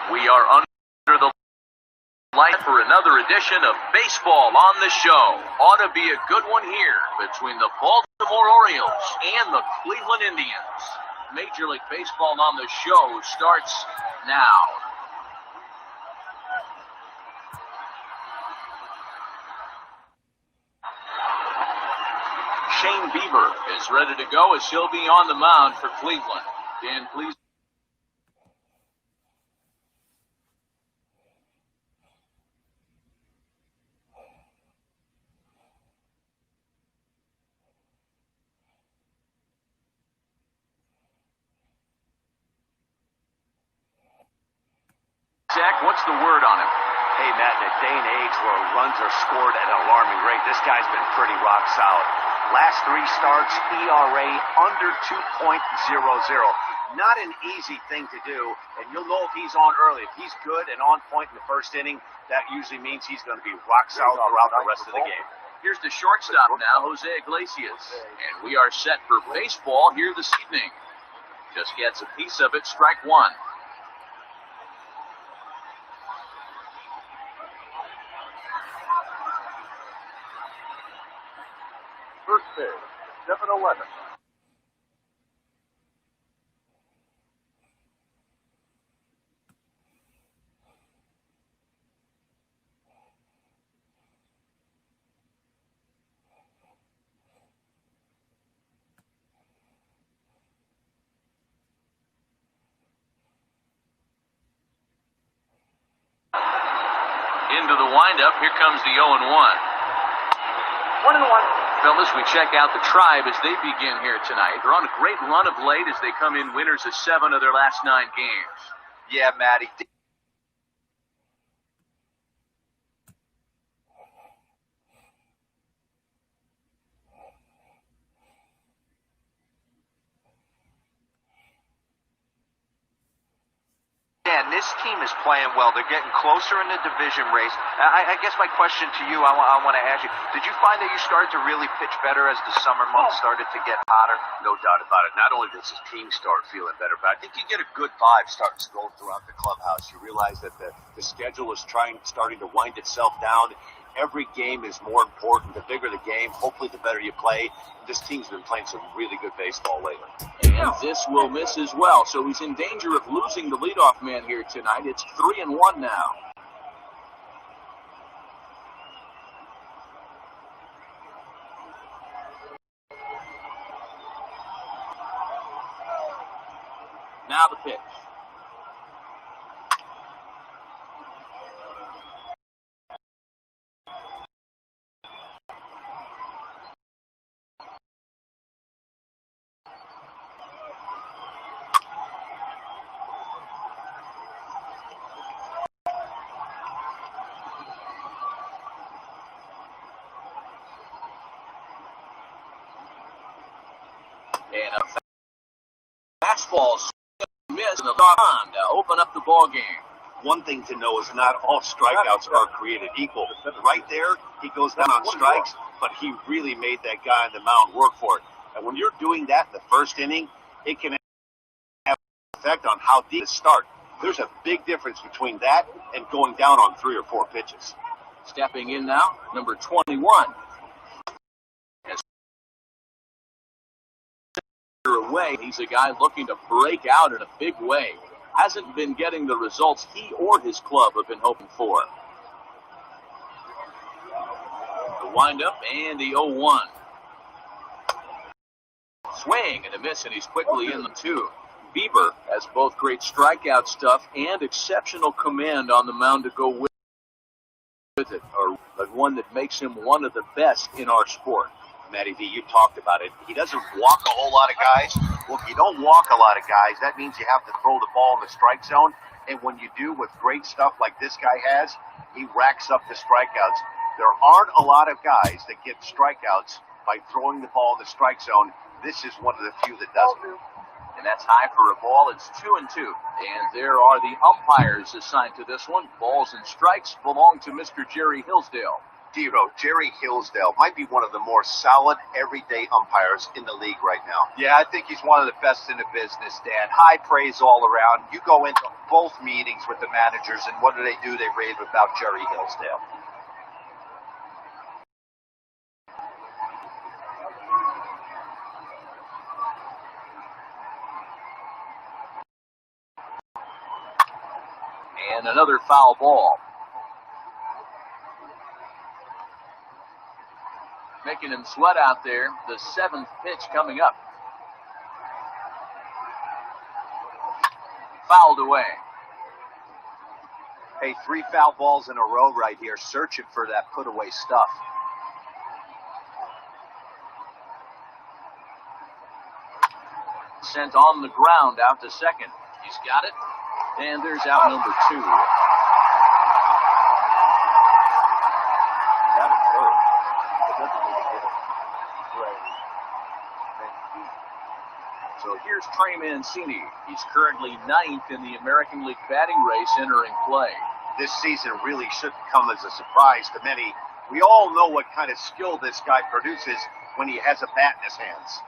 We are under the light for another edition of Baseball on the Show. Ought to be a good one here between the Baltimore Orioles and the Cleveland Indians. Major League Baseball on the Show starts now. Shane Bieber is ready to go as he'll be on the mound for Cleveland. Dan, please. Zach, what's the word on him? Hey, Matt, in a day and age where runs are scored at an alarming rate, this guy's been pretty rock solid. Last 3 starts, ERA under 2.00. Not an easy thing to do, and you'll know if he's on early. If he's good and on point in the first inning, that usually means he's going to be rock solid throughout the rest of the game. Here's the shortstop now, Jose Iglesias. And we are set for baseball here this evening. Just gets a piece of it, strike one. First pitch, 7-11. Into the windup, here comes the 0-1. 1-1. Fellas, we check out the Tribe as they begin here tonight. They're on a great run of late as they come in winners of 7 of their last 9 games. Yeah, Matty. And this team is playing well. They're getting closer in the division race. I guess my question to you, I want to ask you, did you find that you started to really pitch better as the summer months started to get hotter? No doubt about it. Not only does his team start feeling better, but I think you get a good vibe starting to go throughout the clubhouse. You realize that the schedule is starting to wind itself down. Every game is more important. The bigger the game, hopefully the better you play. This team's been playing some really good baseball lately. And this will miss as well, so he's in danger of losing the leadoff man here tonight. It's 3-1 now. Now the pitch. And a fastball miss in the on to open up the ball game. One thing to know is not all strikeouts are created equal. Right there, he goes down on strikes, but he really made that guy on the mound work for it. And when you're doing that in the first inning, it can have an effect on how deep to start. There's a big difference between that and going down on 3 or 4 pitches. Stepping in now, number 21. Away, he's a guy looking to break out in a big way. Hasn't been getting the results he or his club have been hoping for. The windup and the 0-1. Swing and a miss, and he's quickly in the 2. Bieber has both great strikeout stuff and exceptional command on the mound to go with it, or one that makes him one of the best in our sport. Matty V, you talked about it. He doesn't walk a whole lot of guys. Well, if you don't walk a lot of guys, that means you have to throw the ball in the strike zone. And when you do with great stuff like this guy has, he racks up the strikeouts. There aren't a lot of guys that get strikeouts by throwing the ball in the strike zone. This is one of the few that does it. And that's high for a ball. It's 2-2. And there are the umpires assigned to this one. Balls and strikes belong to Mr. Jerry Hillsdale. Dero, Jerry Hillsdale might be one of the more solid everyday umpires in the league right now. Yeah, I think he's one of the best in the business, Dan. High praise all around. You go into both meetings with the managers, and what do? They rave about Jerry Hillsdale. And another foul ball. Making him sweat out there. The 7th pitch coming up. Fouled away. Hey, 3 foul balls in a row right here, searching for that put-away stuff. Sent on the ground out to second. He's got it. And there's out number 2. So here's Trey Mancini. He's currently 9th in the American League batting race entering play. This season really shouldn't come as a surprise to many. We all know what kind of skill this guy produces when he has a bat in his hands.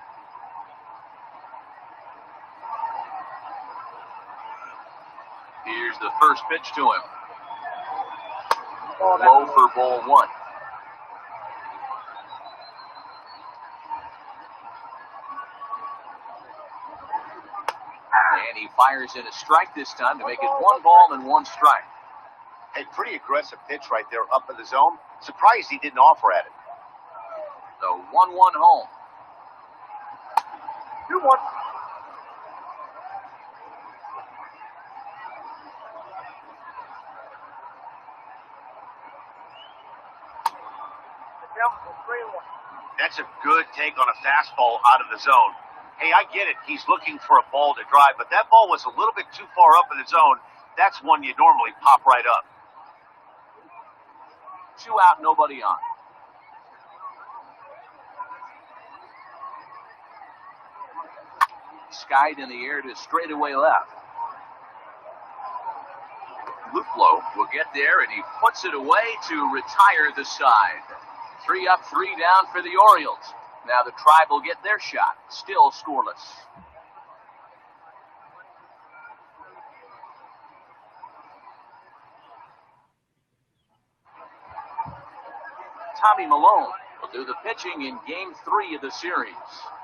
Here's the first pitch to him. Low for ball 1. And he fires in a strike this time to make it 1 ball and 1 strike. A pretty aggressive pitch right there up in the zone. Surprised he didn't offer at it. The 1-1 home. 2-1. That's a good take on a fastball out of the zone. Hey, I get it. He's looking for a ball to drive, but that ball was a little bit too far up in the zone. That's one you normally pop right up. 2 out, nobody on. Skied in the air to straightaway left. Luplow will get there, and he puts it away to retire the side. 3 up, 3 down for the Orioles. Now the Tribe will get their shot. Still scoreless. Tommy Malone will do the pitching in Game 3 of the series.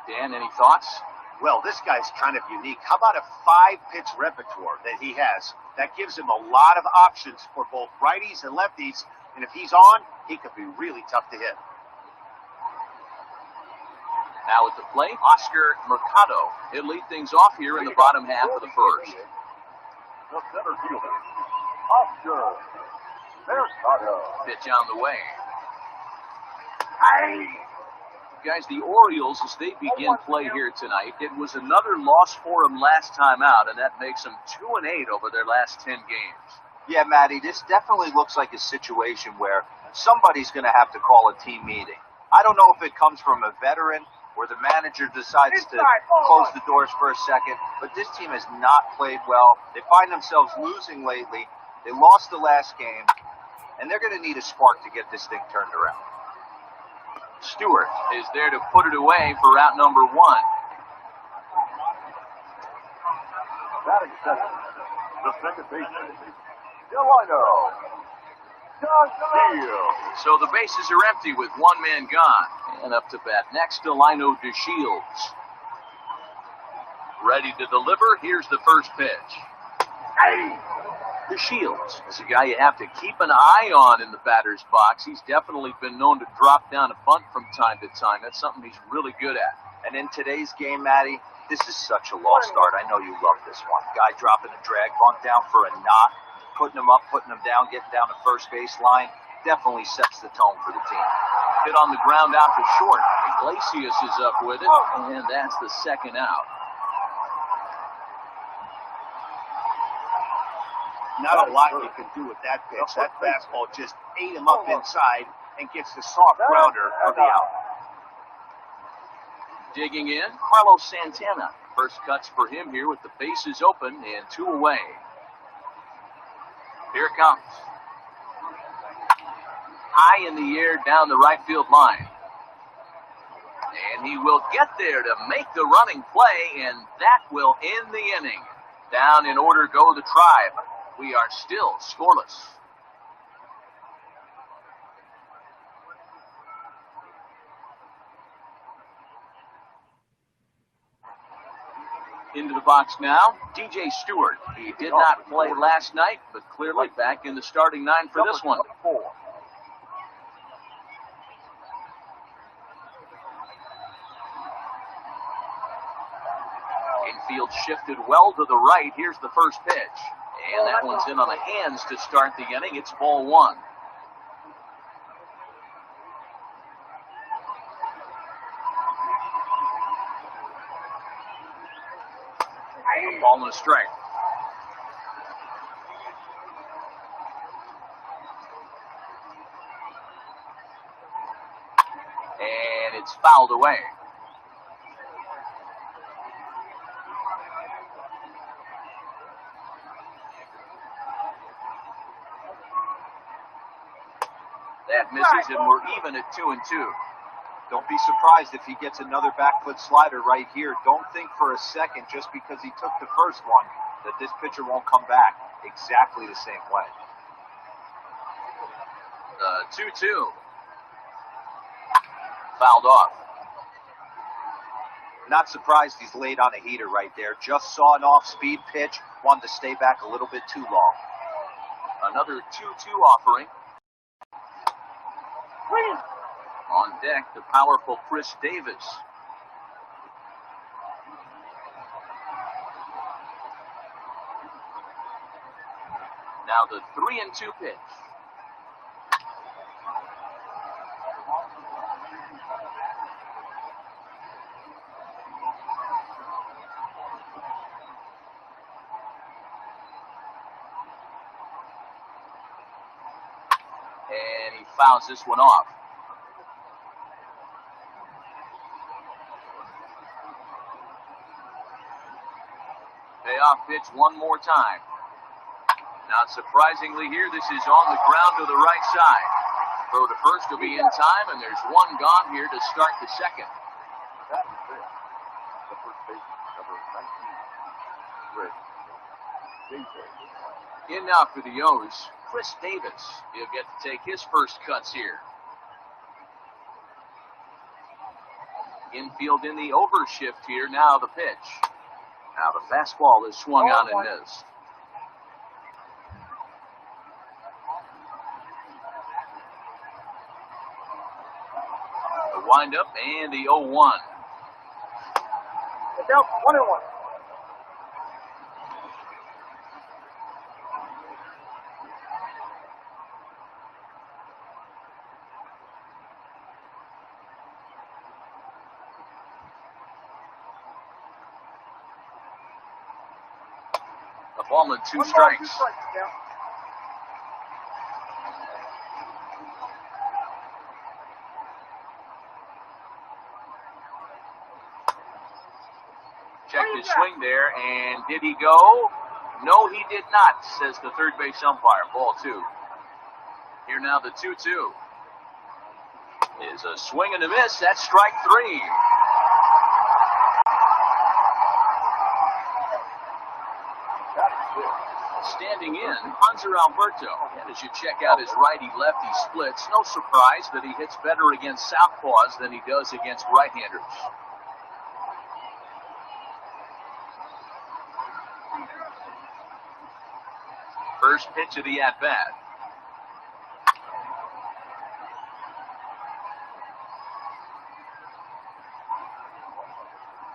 Dan, any thoughts? Well, this guy's kind of unique. How about a 5-pitch repertoire that he has? That gives him a lot of options for both righties and lefties. And if he's on, he could be really tough to hit. Now at the plate, Oscar Mercado. He'll lead things off here in the bottom half of the first. The center fielder, Oscar Mercado. Pitch on the way. Guys, the Orioles, as they begin play here tonight, it was another loss for them last time out, and that makes them 2-8 over their last 10 games. Yeah, Matty, this definitely looks like a situation where somebody's going to have to call a team meeting. I don't know if it comes from a veteran where the manager decides to close the doors for a second, but this team has not played well. They find themselves losing lately. They lost the last game, and they're going to need a spark to get this thing turned around. Stewart is there to put it away for out number 1. Batting second, the second baseman, Delino. So the bases are empty with 1 man gone. And up to bat next, Delino DeShields. Ready to deliver. Here's the first pitch. DeShields is a guy you have to keep an eye on in the batter's box. He's definitely been known to drop down a bunt from time to time. That's something he's really good at. And in today's game, Matty, this is such a lost art. I know you love this one. Guy dropping a drag bunt down for a knock, putting him up, putting him down, getting down the first base line. Definitely sets the tone for the team. Hit on the ground out to short. Iglesias is up with it, and that's the second out. Not a lot you can do with that pitch. That fastball just ate him up inside and gets the soft grounder for the out. Digging in, Carlos Santana. First cuts for him here with the bases open and 2 away. Here it comes. high in the air down the right field line. And he will get there to make the running play, and that will end the inning. Down in order go the Tribe. We are still scoreless. Into the box now, DJ Stewart. He did not play last night, but clearly back in the starting nine for this one. Infield shifted well to the right. Here's the first pitch. And that one's in on the hands to start the inning. It's ball one. Ball and a strike. And it's fouled away. That misses, and we're even at 2-2. Don't be surprised if he gets another back foot slider right here. Don't think for a second, just because he took the first one, that this pitcher won't come back exactly the same way. 2-2. Fouled off. Not surprised he's laid on a heater right there. Just saw an off-speed pitch, wanted to stay back a little bit too long. Another 2-2 offering. On deck, the powerful Chris Davis. Now the 3-2 pitch. And he fouls this one off. Payoff pitch one more time. Not surprisingly here, this is on the ground to the right side. Throw to first will be in time, and there's one gone here to start the second. That is it. The first baseman, number 19, Chris Davis. In now for the O's, Chris Davis. He'll get to take his first cuts here. Infield in the overshift here. Now the pitch. Now the fastball is swung on and missed. The windup and the 0-1. It's out 1-1. A ball and two strikes. Check his swing there, and did he go? No, he did not, says the third base umpire. Ball two. Here now the 2-2. Is a swing and a miss. That's strike three. Standing in, Hanser Alberto. And as you check out his righty-lefty splits, no surprise that he hits better against southpaws than he does against right-handers. First pitch of the at-bat.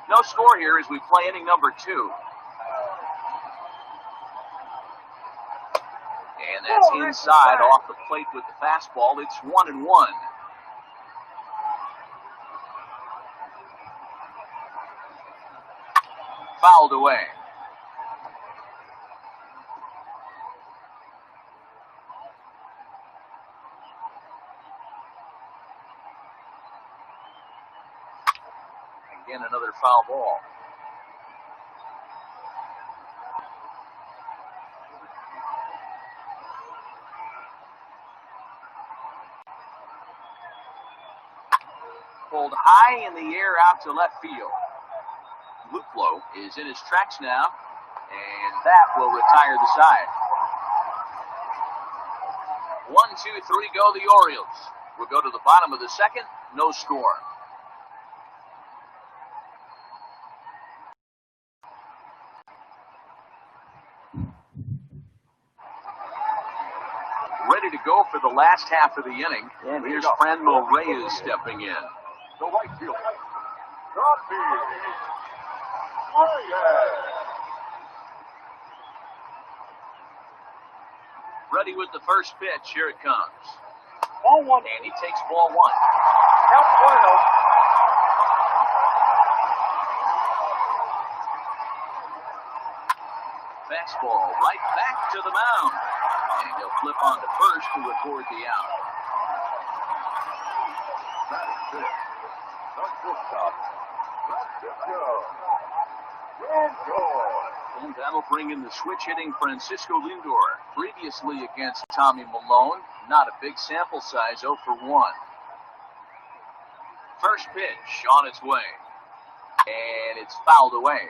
No score here as we play inning number 2. And that's inside off the plate with the fastball. It's 1-1. Fouled away. Again, another foul ball. pulled high in the air out to left field. Luplow is in his tracks now, and that will retire the side. 1, 2, 3 go the Orioles. We'll go to the bottom of the second, no score. Ready to go for the last half of the inning. And here's Franmil Reyes stepping in. The right fielder, John Reyes. Ready with the first pitch. Here it comes. Ball one. And he takes ball one. Count 1-0. Fastball right back to the mound. And he'll flip on to first to record the out. That's it. The shortstop. That's it. Good. And that'll bring in the switch-hitting Francisco Lindor. Previously against Tommy Malone. Not a big sample size, 0 for 1. First pitch on its way. And it's fouled away.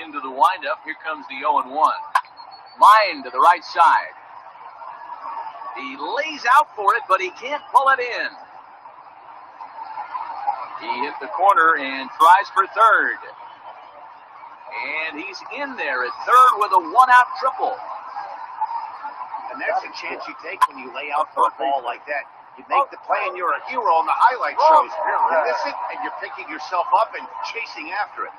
Into the windup, here comes the 0-1. Line to the right side. He lays out for it, but he can't pull it in. He hit the corner and tries for third. And he's in there at third with a one-out triple. And that's a chance you take when you lay out for a ball like that. You make the play and you're a hero on the highlight shows. You miss it and you're picking yourself up and chasing after it.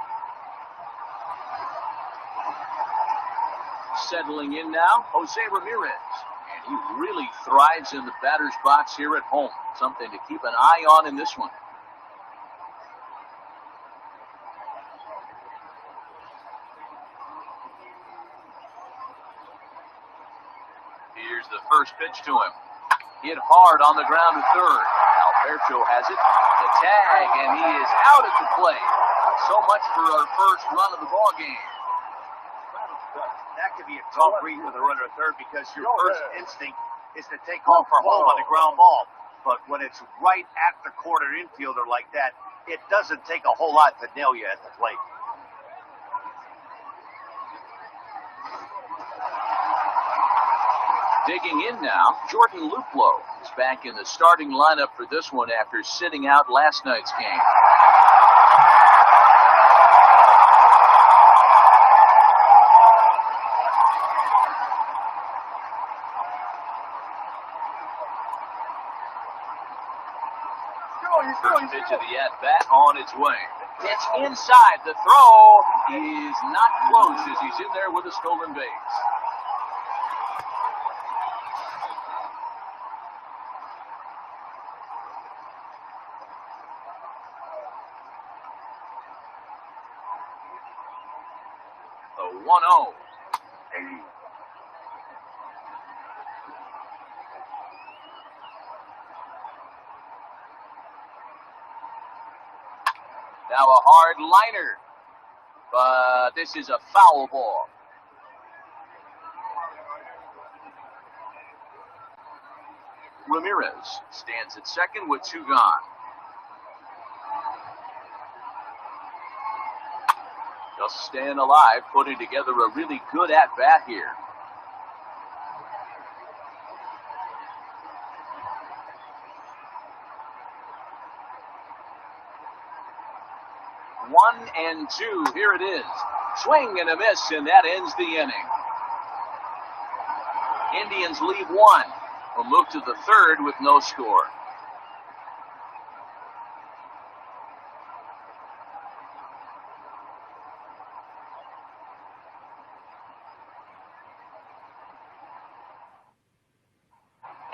Settling in now, Jose Ramirez. And he really thrives in the batter's box here at home. Something to keep an eye on in this one. Here's the first pitch to him. Hit hard on the ground to third. Alberto has it. The tag, and he is out at the plate. So much for our first run of the ball game. That could be a tough read with a runner at third because your first instinct is to take off for home on the ground ball. But when it's right at the corner infielder like that, it doesn't take a whole lot to nail you at the plate. Digging in now, Jordan Luplow is back in the starting lineup for this one after sitting out last night's game. First pitch of the at-bat on its way. It's inside. The throw is not close as he's in there with a stolen base. The 1-0. Now a hard liner, but this is a foul ball. Ramirez stands at second with 2 gone. Just staying alive, putting together a really good at-bat here. One and two. Here it is. Swing and a miss, and that ends the inning. Indians leave 1. Will move to the third with no score.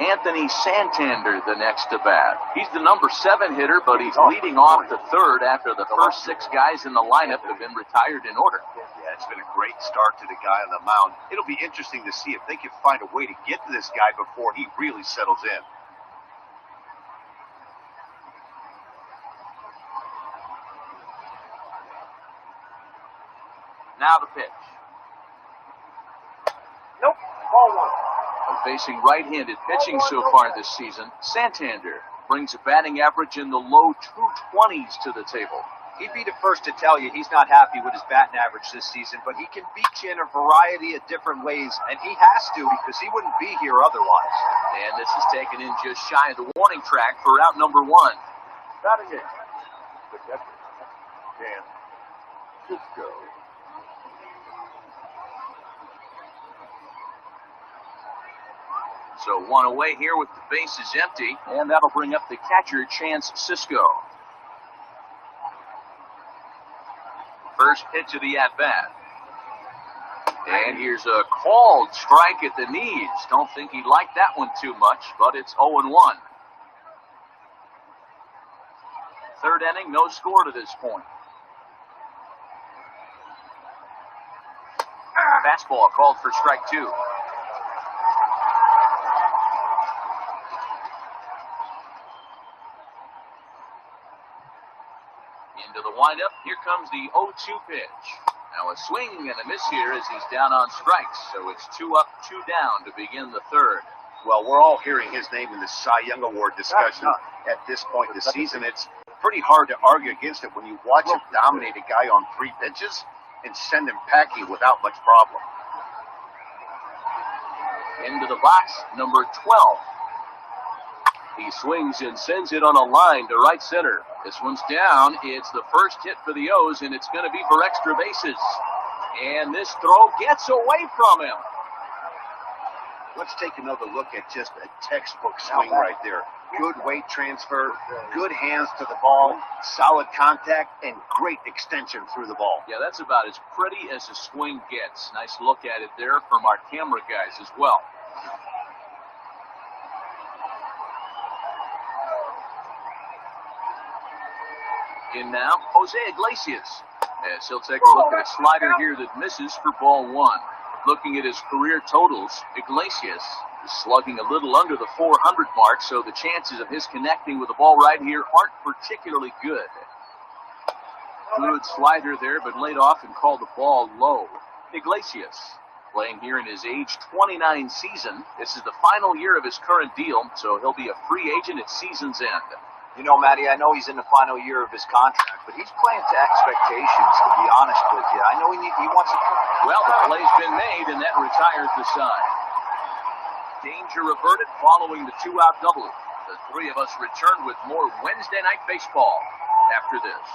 Anthony Santander, the next to bat. He's the number 7 hitter, but he's leading off the third after the first 6 guys in the lineup have been retired in order. Yeah, it's been a great start to the guy on the mound. It'll be interesting to see if they can find a way to get to this guy before he really settles in. Now the pitch. Ball one. Facing right-handed pitching so far this season, Santander brings a batting average in the low 220s to the table. He'd be the first to tell you he's not happy with his batting average this season, but he can beat you in a variety of different ways, and he has to because he wouldn't be here otherwise. And this is taken in just shy of the warning track for out number one. Batting in. The catcher, Dan Cisco. So one away here with the bases empty, and that'll bring up the catcher, Chance Cisco. First pitch of the at-bat. And here's a called strike at the knees. Don't think he liked that one too much, but it's 0-1. Third inning, no score to this point. Fastball called for strike two. Into the windup, here comes the 0-2 pitch. Now a swing and a miss here as he's down on strikes, so it's 2 up, 2 down to begin the third. Well, we're all hearing his name in the Cy Young Award discussion at this point in the season. It's pretty hard to argue against it when you watch him dominate a guy on 3 pitches and send him packing without much problem. Into the box, number 12. He swings and sends it on a line to right center. This one's down. It's the first hit for the O's, and it's going to be for extra bases. And this throw gets away from him. Let's take another look at just a textbook swing right there. Good weight transfer, good hands to the ball, solid contact, and great extension through the ball. Yeah, that's about as pretty as a swing gets. Nice look at it there from our camera guys as well. In now, Jose Iglesias, as he'll take a look at a slider here that misses for ball one. Looking at his career totals, Iglesias is slugging a little under the 400 mark, so the chances of his connecting with the ball right here aren't particularly good. Good slider there, but laid off and called the ball low. Iglesias, playing here in his age 29 season. This is the final year of his current deal, so he'll be a free agent at season's end. You know, Matty, I know he's in the final year of his contract, but he's playing to expectations, to be honest with you. I know he wants to... Well, the play's been made, and that retires the side. Danger averted following the 2-out double. The three of us return with more Wednesday Night Baseball after this.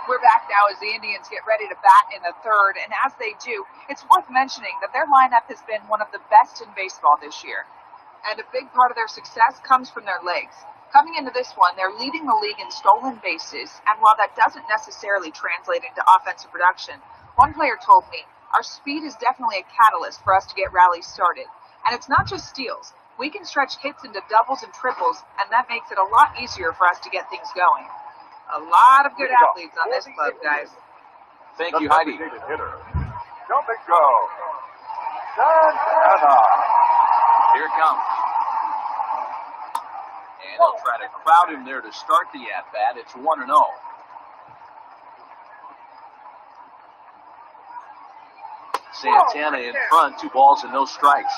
We're back now as the Indians get ready to bat in the third, and as they do, it's worth mentioning that their lineup has been one of the best in baseball this year. And a big part of their success comes from their legs. Coming into this one, they're leading the league in stolen bases, and while that doesn't necessarily translate into offensive production, one player told me, our speed is definitely a catalyst for us to get rallies started. And it's not just steals. We can stretch hits into doubles and triples, and that makes it a lot easier for us to get things going. A lot of good athletes on this club, guys. Thank you, Heidi. Hitter. Don't let go. Santana. Here it comes. And they'll try to crowd him there to start the at-bat. It's 1-0. Santana in front, 2 balls and no strikes.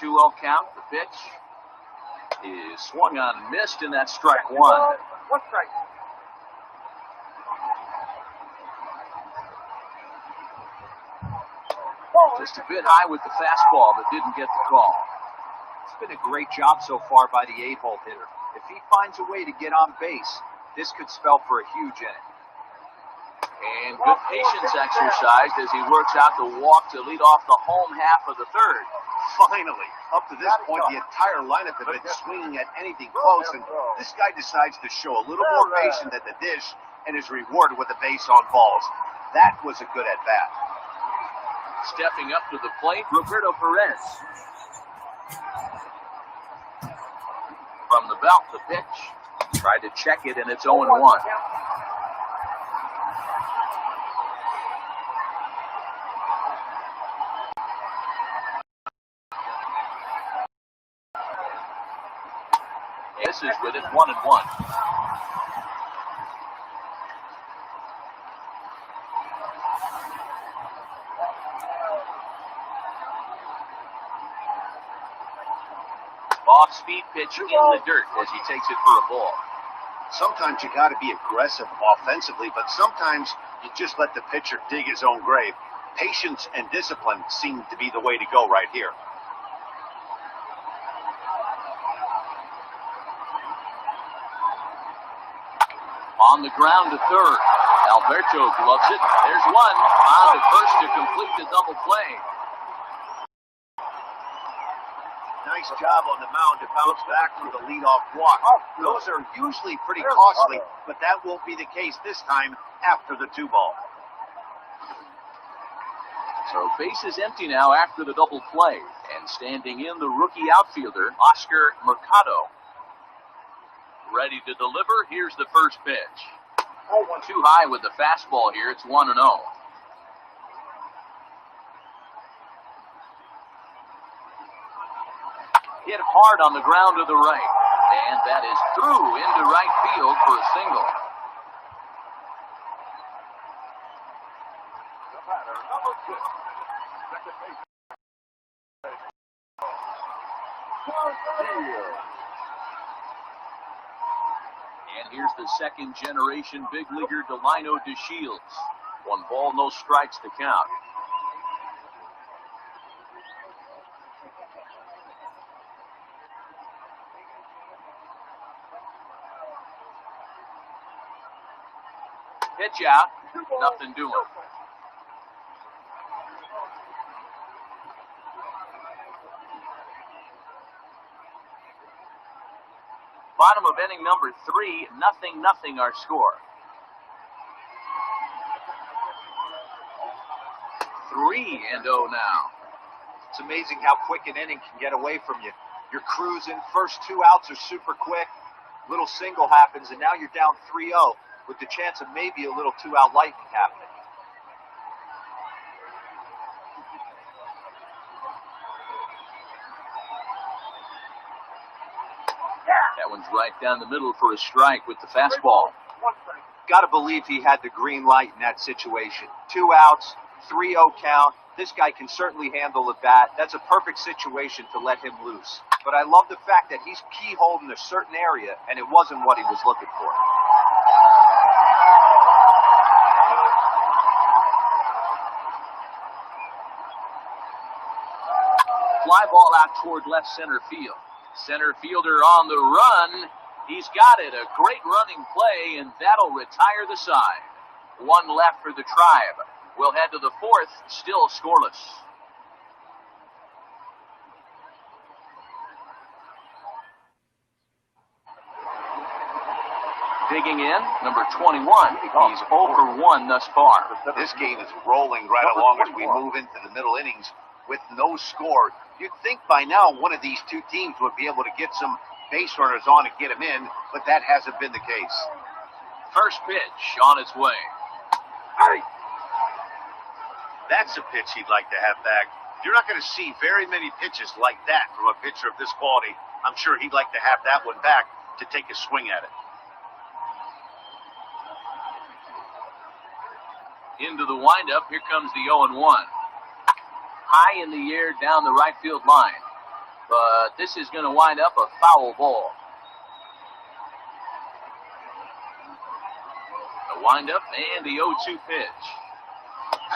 2-0 count. The pitch is swung on and missed, and that's strike one. One strike. Just a bit high with the fastball, but didn't get the call. It's been a great job so far by the 8-hole hitter. If he finds a way to get on base, this could spell for a huge inning. And good patience exercised as he works out the walk to lead off the home half of the third. Finally, up to this point, the entire lineup had been swinging at anything close, and this guy decides to show a little more patience at the dish and is rewarded with a base on balls. That was a good at-bat. Stepping up to the plate, Roberto Perez. From the belt, the pitch. Tried to check it, and it's 0-1. misses with it, 1-1. Off-speed pitch in the dirt as he takes it for a ball. Sometimes you got to be aggressive offensively, but sometimes you just let the pitcher dig his own grave. Patience and discipline seem to be the way to go right here. On the ground to third. Alberto gloves it. There's one. On to first to complete the double play. Nice job on the mound to bounce back from the leadoff walk. Those are usually pretty costly, but that won't be the case this time after the 2-ball. So base is empty now after the double play. And standing in the rookie outfielder, Oscar Mercado. Ready to deliver. Here's the first pitch. Too high with the fastball here. It's 1-0. Hit hard on the ground to the right. And that is through into right field for a single. And here's the second generation big leaguer Delino DeShields. 1 ball, no strikes to count. Pitch out, nothing doing. Bottom of inning number 3, 0-0 our score. 3-0 now. It's amazing how quick an inning can get away from you. You're cruising. First 2 outs are super quick. Little single happens, and now you're down 3-0 with the chance of maybe a little 2-out lightning happening. That one's right down the middle for a strike with the fastball. Got to believe he had the green light in that situation. 2 outs, 3-0 count. This guy can certainly handle the bat. That's a perfect situation to let him loose. But I love the fact that he's keyholed in a certain area, and it wasn't what he was looking for. Fly ball out toward left center field. Center fielder on the run. He's got it. A great running play, and that'll retire the side. 1 left for the Tribe. We'll head to the 4th, still scoreless. Digging in, number 21. He's 0 for 1 thus far. This game is rolling right along as we move into the middle innings with no score. You'd think by now one of these 2 teams would be able to get some base runners on and get them in, but that hasn't been the case. First pitch on its way. That's a pitch he'd like to have back. You're not going to see very many pitches like that from a pitcher of this quality. I'm sure he'd like to have that one back to take a swing at it. Into the windup, here comes the 0-1. High in the air down the right field line. But this is going to wind up a foul ball. The windup and the 0-2 pitch.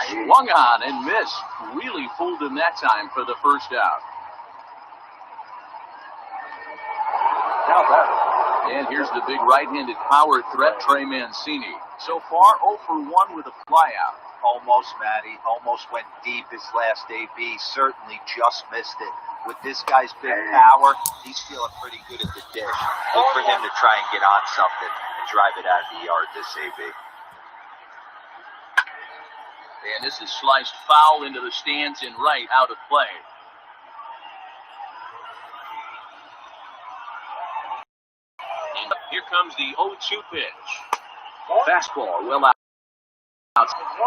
Swung on and missed. Really fooled him that time for the first out. And here's the big right-handed power threat, Trey Mancini. So far, 0 for 1 with a flyout. Almost, Matty. Almost went deep his last AB. Certainly just missed it. With this guy's big power, he's feeling pretty good at the dish. Look for him to try and get on something and drive it out of the yard this AB. And this is sliced foul into the stands in right, out of play. And here comes the 0-2 pitch. Fastball well out.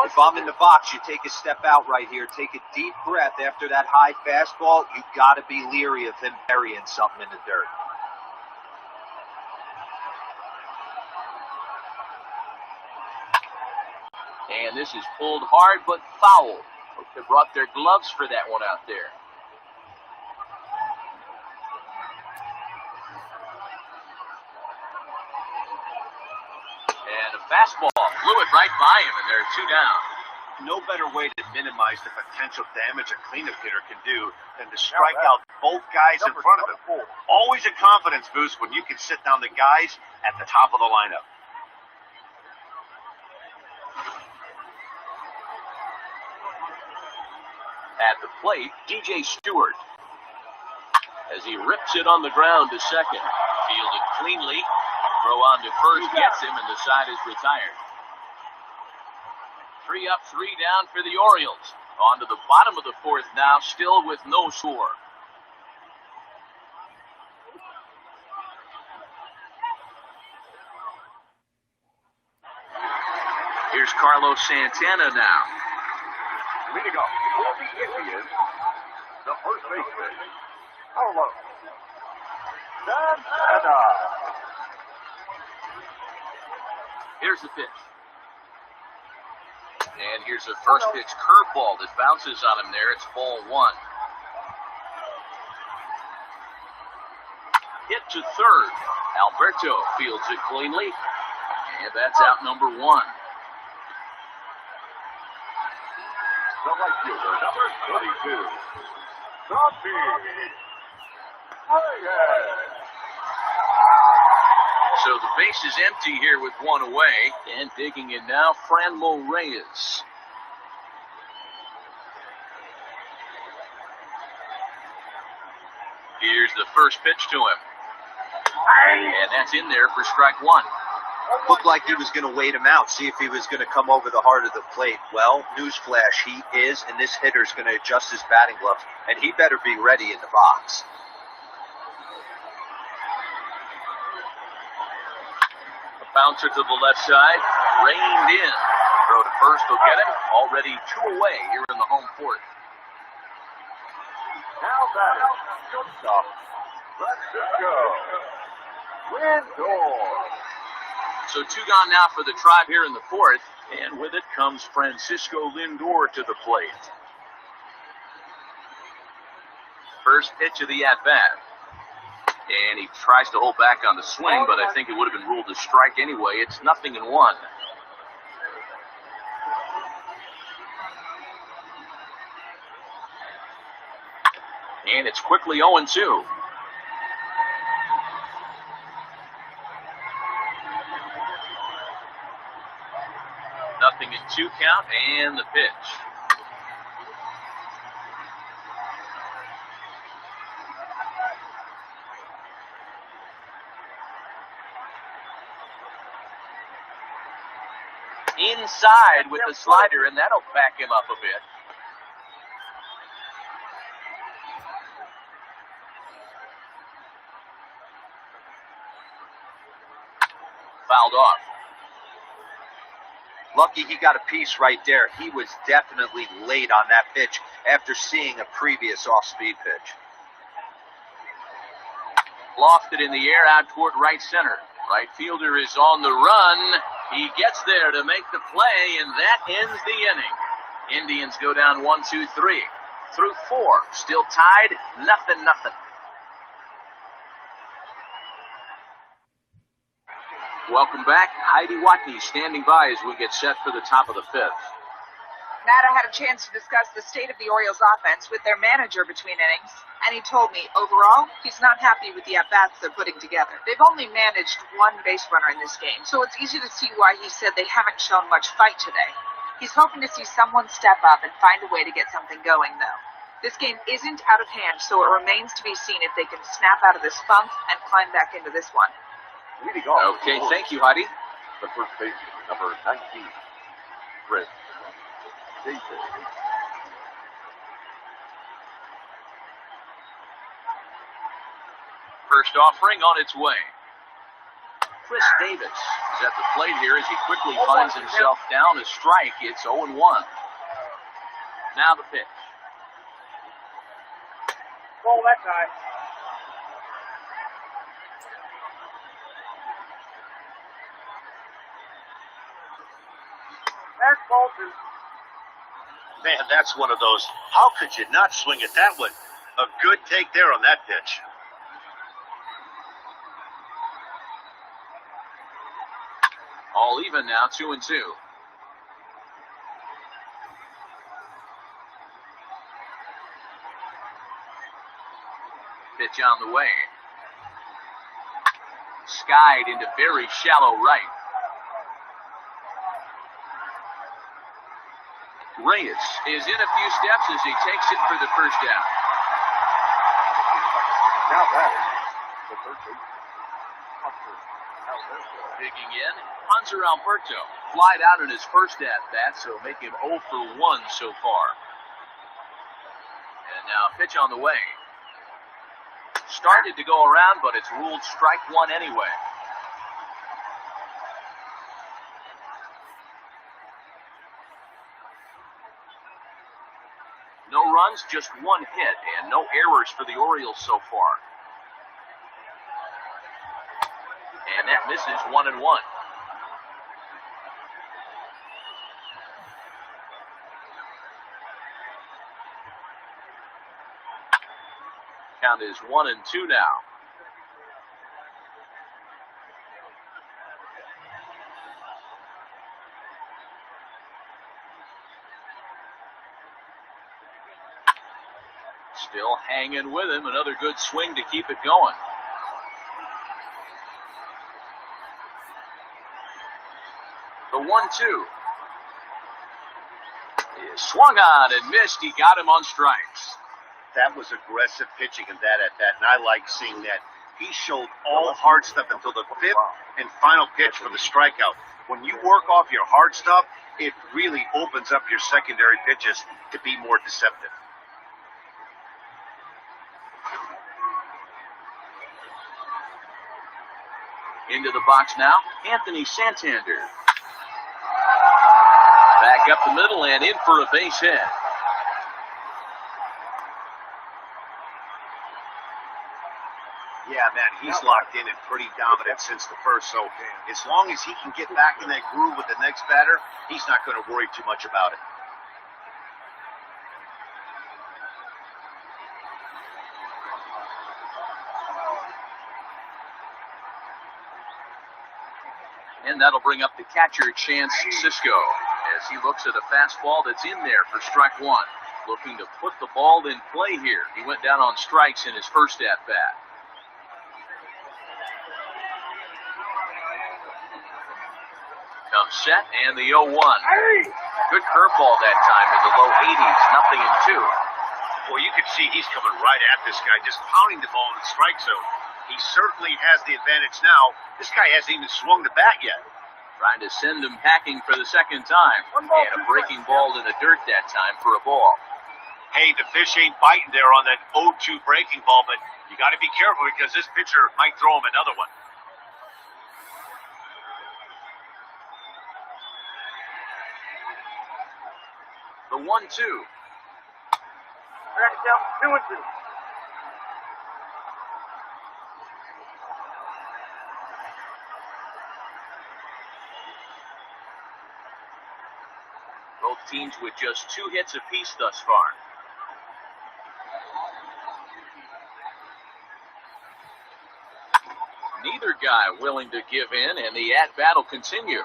If I'm in the box, you take a step out right here. Take a deep breath after that high fastball. You got to be leery of him burying something in the dirt. And this is pulled hard but foul. They brought their gloves for that one out there. And a fastball blew it right by him, and they're 2 down. No better way to minimize the potential damage a cleanup hitter can do than to strike out both guys in front of him. Always a confidence boost when you can sit down the guys at the top of the lineup. At the plate, DJ Stewart. As he rips it on the ground to second. Fielded cleanly. Throw on to first gets him, and the side is retired. 3 up, 3 down for the Orioles. On to the bottom of the 4th now, still with no score. Here's Carlos Santana now. Leading off for the Indians, the first baseman, Carlos Santana. Here's the pitch. And here's a first pitch curveball that bounces on him there. It's ball 1. Hit to third. Alberto fields it cleanly. And that's out number 1. The right fielder, number 32, Zombie Reyes. So the base is empty here with 1 away. And digging in now, Franmil Reyes. Here's the first pitch to him. And that's in there for strike 1. Looked like he was going to wait him out, see if he was going to come over the heart of the plate. Well, newsflash, he is, and this hitter's going to adjust his batting gloves, and he better be ready in the box. A bouncer to the left side, reined in. Throw to first will get him. Already 2 away here in the home 4th. Now batting, shortstop, Francisco Lindor. So 2 gone now for the Tribe here in the 4th. And with it comes Francisco Lindor to the plate. First pitch of the at-bat. And he tries to hold back on the swing, but I think it would have been ruled a strike anyway. It's 0-1. And it's quickly 0-2. Nothing in 2 count, and the pitch. Inside with the slider, and that'll back him up a bit. Fouled off. Lucky he got a piece right there. He was definitely late on that pitch after seeing a previous off-speed pitch. Lofted in the air out toward right center. Right fielder is on the run. He gets there to make the play, and that ends the inning. Indians go down 1-2-3. Through 4. Still tied, 0-0. Welcome back. Heidi Watney standing by as we get set for the top of the 5th. Matt, I had a chance to discuss the state of the Orioles offense with their manager between innings, and he told me, overall, he's not happy with the at-bats they're putting together. They've only managed 1 base runner in this game, so it's easy to see why he said they haven't shown much fight today. He's hoping to see someone step up and find a way to get something going, though. This game isn't out of hand, so it remains to be seen if they can snap out of this funk and climb back into this one. Leading off. Okay, thank you, Heidi. The first baseman, number 19, Chris Davis. First offering on its way. Chris Davis is at the plate here as he quickly finds himself down a strike. It's 0-1. Now the pitch. Ball that time. That's Bolton. Man, that's one of those. How could you not swing it that way? A good take there on that pitch. All even now, 2-2. Pitch on the way. Skied into very shallow right. Reyes is in a few steps as he takes it for the first down. Now that the 13th. Digging in, Hanser Alberto flied out in his first at-bat, so make him 0 for 1 so far. And now pitch on the way. Started to go around, but it's ruled strike one anyway. No runs, just one hit, and no errors for the Orioles so far. And that misses 1-1. Count is 1-2 now. Still hanging with him. Another good swing to keep it going. The 1-2 is swung on and missed. He got him on strikes. That was aggressive pitching in that at-bat, and I like seeing that. He showed all hard stuff until the fifth and final pitch for the strikeout. When you work off your hard stuff, it really opens up your secondary pitches to be more deceptive. Into the box now, Anthony Santander. Back up the middle and in for a base hit. Yeah, man, he's locked in and pretty dominant since the first, so as long as he can get back in that groove with the next batter, he's not going to worry too much about it. And that'll bring up the catcher, Chance Sisco, as he looks at a fastball that's in there for strike one. Looking to put the ball in play here. He went down on strikes in his first at-bat. Comes set, and the 0-1. Good curveball that time in the low 80s, 0-2. Well, you can see he's coming right at this guy, just pounding the ball in the strike zone. He certainly has the advantage now. This guy hasn't even swung the bat yet. Trying to send him packing for the second time. And a breaking ball in the dirt that time for a ball. Hey, the fish ain't biting there on that 0-2 breaking ball, but you got to be careful because this pitcher might throw him another one. The 1-2. Next up, 2-2. Both teams with just 2 hits apiece thus far. Neither guy willing to give in, and the at-bat will continue.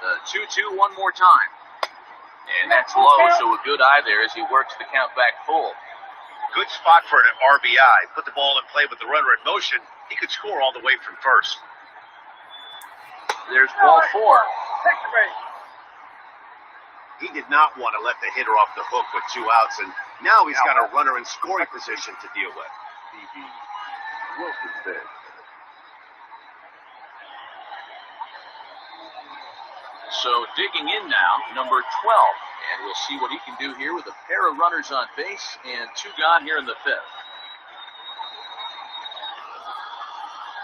The 2-2 one more time. And that's low, so a good eye there as he works the count back full. Good spot for an RBI. Put the ball in play with the runner in motion. He could score all the way from first. There's ball 4. He did not want to let the hitter off the hook with 2 outs, and now he's got a runner in scoring position to deal with. Wilson's there. So digging in now, number 12. And we'll see what he can do here with a pair of runners on base and 2 gone here in the 5th.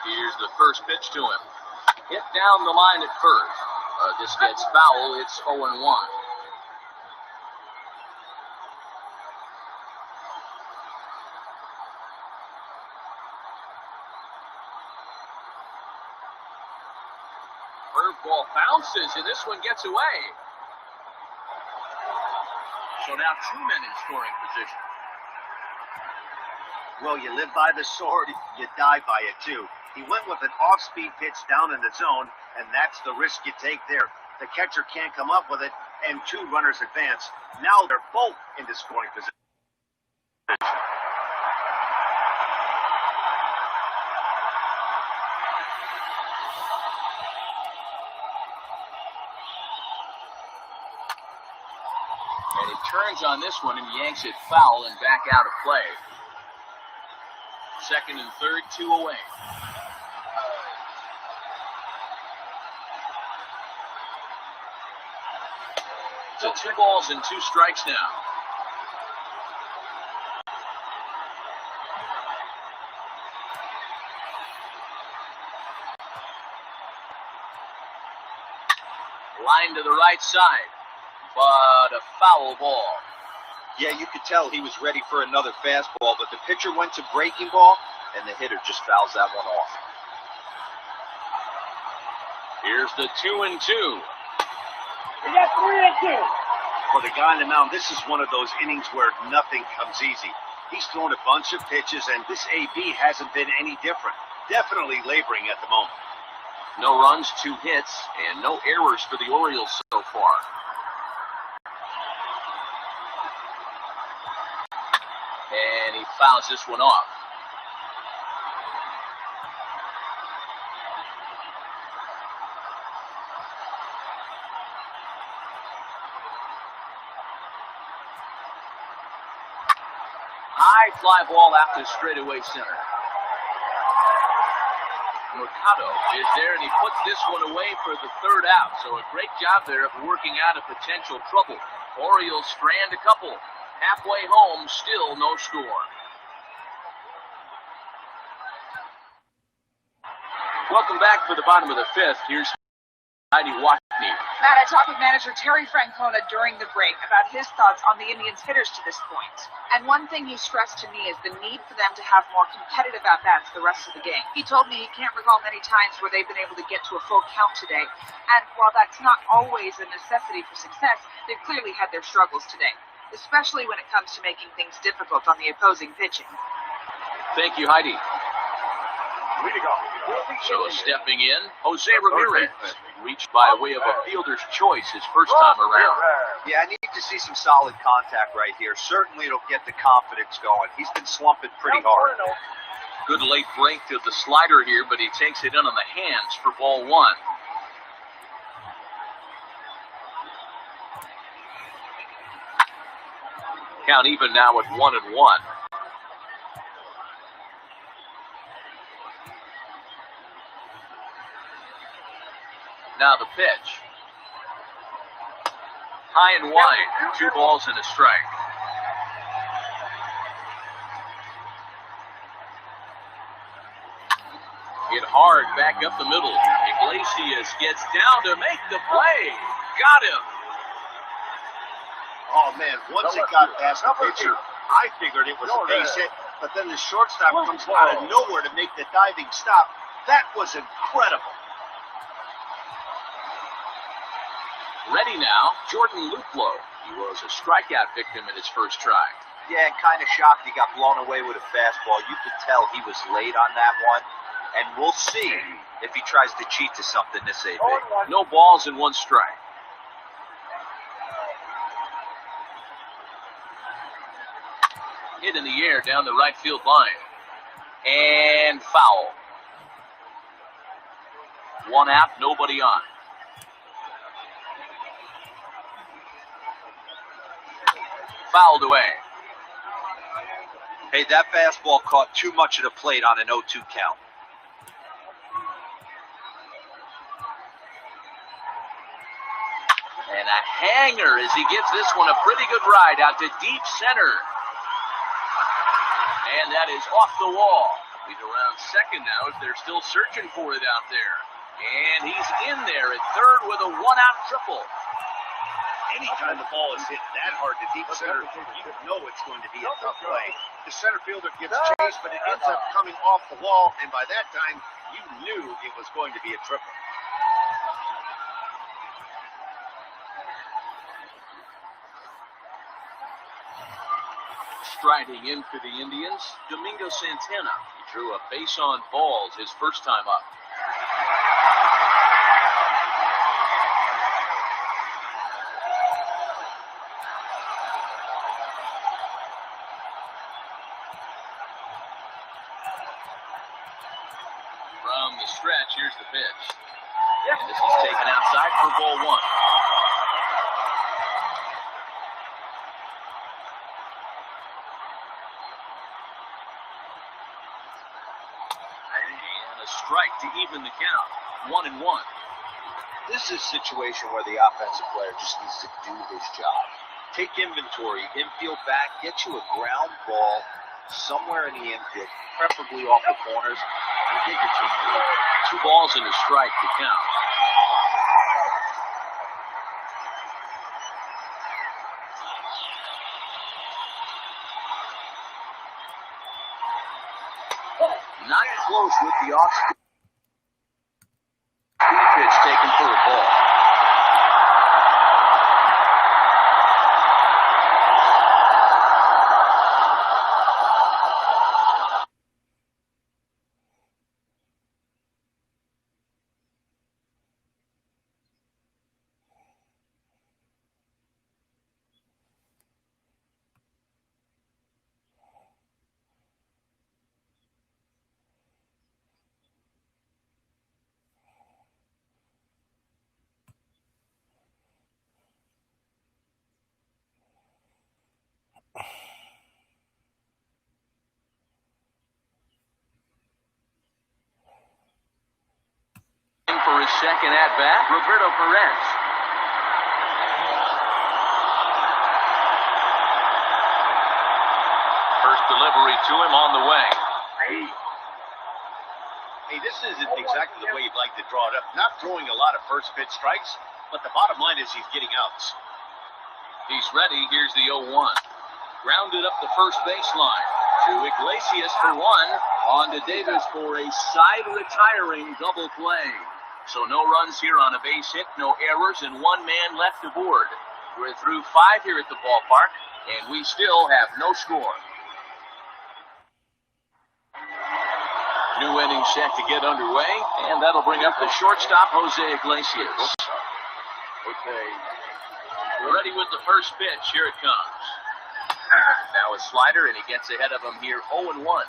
Here's the first pitch to him. Hit down the line at first. This gets foul. It's 0-1. Curveball bounces, and this one gets away. So now 2 men in scoring position. Well, you live by the sword, you die by it too. He went with an off-speed pitch down in the zone, and that's the risk you take there. The catcher can't come up with it, and 2 runners advance. Now they're both into scoring position. And he turns on this one and yanks it foul and back out of play. Second and third, 2 away. So 2 balls and 2 strikes now. Line to the right side, but a foul ball. Yeah, you could tell he was ready for another fastball, but the pitcher went to breaking ball, and the hitter just fouls that one off. Here's the 2-2. For the guy on the mound, this is one of those innings where nothing comes easy. He's thrown a bunch of pitches, and this AB hasn't been any different. Definitely laboring at the moment. No runs, 2 hits, and no errors for the Orioles so far. And he fouls this one off. High fly ball out to straightaway center. Mercado is there, and he puts this one away for the 3rd out. So a great job there of working out a potential trouble. Orioles strand a couple. Halfway home, still no score. Welcome back for the bottom of the 5th. Here's Heidi Watney. Matt, I talked with manager Terry Francona during the break about his thoughts on the Indians' hitters to this point. And one thing he stressed to me is the need for them to have more competitive at-bats the rest of the game. He told me he can't recall many times where they've been able to get to a full count today. And while that's not always a necessity for success, they've clearly had their struggles today, especially when it comes to making things difficult on the opposing pitching. Thank you, Heidi. Way to go. So stepping in, Jose Ramirez, reached by way of a fielder's choice his first time around. Yeah, I need to see some solid contact right here. Certainly it'll get the confidence going. He's been slumping pretty hard. Good late break to the slider here, but he takes it in on the hands for ball 1. Count even now at 1-1. Now the pitch. High and wide, 2 balls and a strike. Hit hard back up the middle. Iglesias gets down to make the play. Got him. Oh, man, once it got past the pitcher, I figured it was a base hit, but then the shortstop comes out of nowhere to make the diving stop. That was incredible. Ready now, Jordan Luplow. He was a strikeout victim in his first try. Yeah, and kind of shocked he got blown away with a fastball. You could tell he was late on that one. And we'll see if he tries to cheat to something this AB. No balls and 1 strike. Hit in the air down the right field line. And foul. 1 out, nobody on. Fouled away. Hey, that fastball caught too much of the plate on an 0-2 count. And a hanger as he gives this one a pretty good ride out to deep center. And that is off the wall. He's around second now as they're still searching for it out there. And he's in there at third with a 1-out triple. Anytime the ball is hit that hard to deep center, you know it's going to be a tough play. The center fielder gets chased, but it ends up coming off the wall, and by that time, you knew it was going to be a triple. Striding in for the Indians, Domingo Santana. He drew a base on balls his first time up. From the stretch, here's the pitch. And this is taken outside for ball one. And a strike to even the count. 1-1. This is a situation where the offensive player just needs to do his job. Take inventory, infield back, get you a ground ball somewhere in the infield, preferably off the corners, and get your team moving. 2 balls and a strike to count. Not close with the off-speed Pitch taken for a ball. For his second at-bat, Roberto Perez. First delivery to him on the way. Hey, this isn't exactly the way you'd like to draw it up. Not throwing a lot of first pitch strikes, but the bottom line is he's getting outs. He's ready. Here's the 0-1. Grounded up the first baseline. To Iglesias for one. On to Davis for a side retiring double play. So no runs here on a base hit, no errors, and 1 man left aboard. We're through 5 here at the ballpark, and we still have no score. New inning set to get underway, and that'll bring up the shortstop, Jose Iglesias. We're ready with the first pitch. Here it comes. Now a slider, and he gets ahead of him here, 0-1.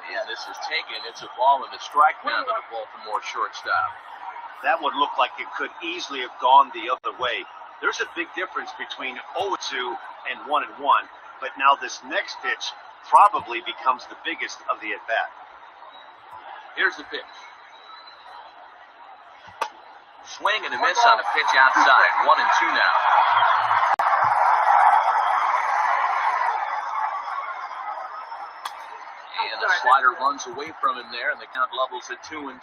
And this is taken. It's a ball and a strike now to the Baltimore shortstop. That would look like it could easily have gone the other way. There's a big difference between 0-2 and 1-1, but now this next pitch probably becomes the biggest of the at-bat. Here's the pitch. Swing and a miss on a pitch outside. 1-2 now. And the slider runs away from him there, and the count levels at 2-2.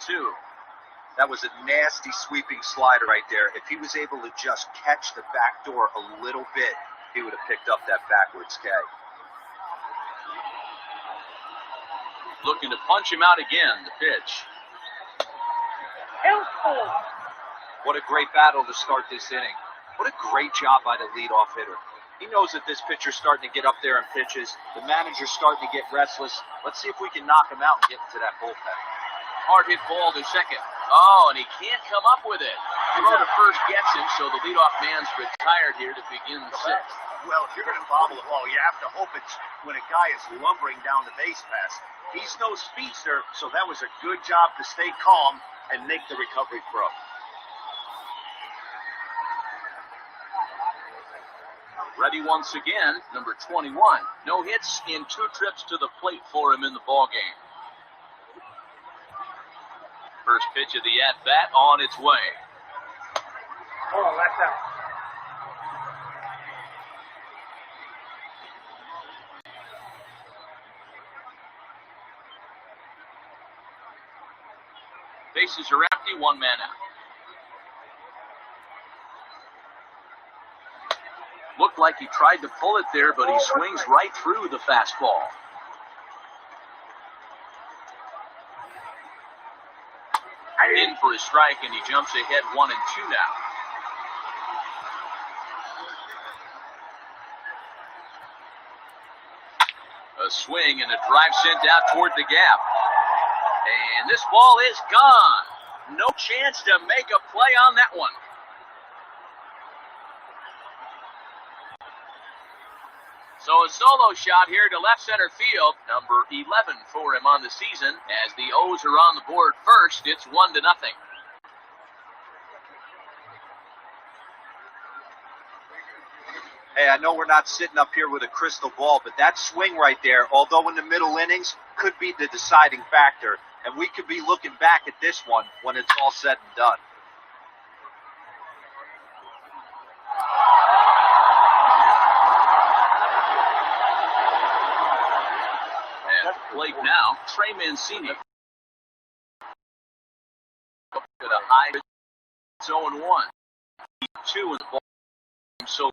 That was a nasty sweeping slider right there. If he was able to just catch the back door a little bit, he would have picked up that backwards K. Looking to punch him out again, the pitch. What a great battle to start this inning. What a great job by the leadoff hitter. He knows that this pitcher's starting to get up there in pitches. The manager's starting to get restless. Let's see if we can knock him out and get into that bullpen. Hard hit ball to second. Oh, and he can't come up with it. Throw to first gets him, so the leadoff man's retired here to begin the sixth. Well, if you're going to bobble the ball, you have to hope it's when a guy is lumbering down the base pass. He's no speedster, so that was a good job to stay calm and make the recovery throw. Ready once again, number 21. No hits in 2 trips to the plate for him in the ballgame. First pitch of the at-bat on its way. Oh, that's out. Bases are empty, 1 man out. Looked like he tried to pull it there, but he swings right through the fastball. In for a strike, and he jumps ahead 1-2 now. A swing and a drive sent out toward the gap. And this ball is gone. No chance to make a play on that one. So a solo shot here to left center field, number 11 for him on the season. As the O's are on the board first, it's 1-0. Hey, I know we're not sitting up here with a crystal ball, but that swing right there, although in the middle innings, could be the deciding factor. And we could be looking back at this one when it's all said and done. At the plate now, Trey Mancini. Up at a high 0-1. 2 in the ball. So